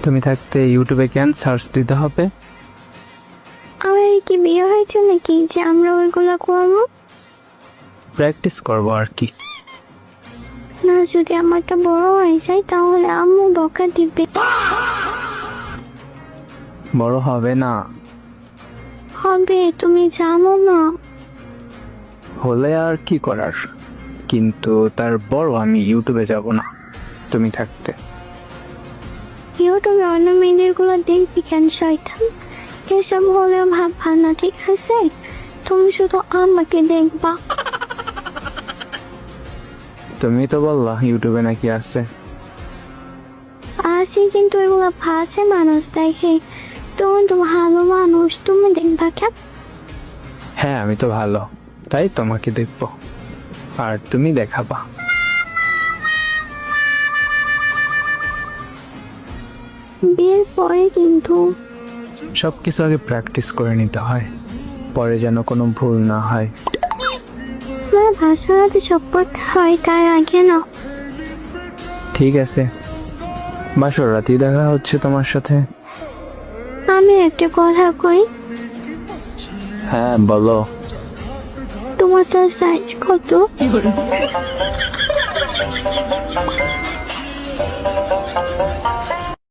তুমি থাকতে ইউটিউবে কেন সার্চ দিতে হবে? আমার কি বিয়ে হয়েছে নাকি যে আমরা ওইগুলো করবো? প্র্যাকটিস করবো আর কি। না, যদি আমারটা বড় হয়ে যায় তাহলে আম্মু বকা দিবে। বড় হবে না। হবে, তুমি জানো না? হলে আর কি করার, কিন্তু তার বড় আমি ইউটিউবে যাব না তুমি থাকতে। ইউটিউবে অন্য মেয়েদের গুলো দেখবি কেন শয়তান? এসব হলেও ভাববা না, ঠিক আছে? তুমি শুধু আমাকে দেখবা। তুমি তো বললা ইউটিউবে নাকি আছে। আসি, কিন্তু এগুলো ফাঁসে মানুষ দেখে। তুমি তো ভালো মানুষ, তুমি দেখবা কেন? হ্যাঁ আমি তো ভালো, তাই তোমাকে দেখবো আর তুমি দেখাবা। বিয়ের পরে কিন্তু সবকিছু আগে প্র্যাকটিস করে নিতে হয়, পরে যেন কোনো ভুল না হয়। আমার ভাষাতে সব করতে হয়, তার আগে না। ঠিক আছে, বাসর রাতেই দেখা হচ্ছে তোমার সাথে। আমি একটা কথা কই, হ্যাঁ বলো। তোমার তো সাইজ কত?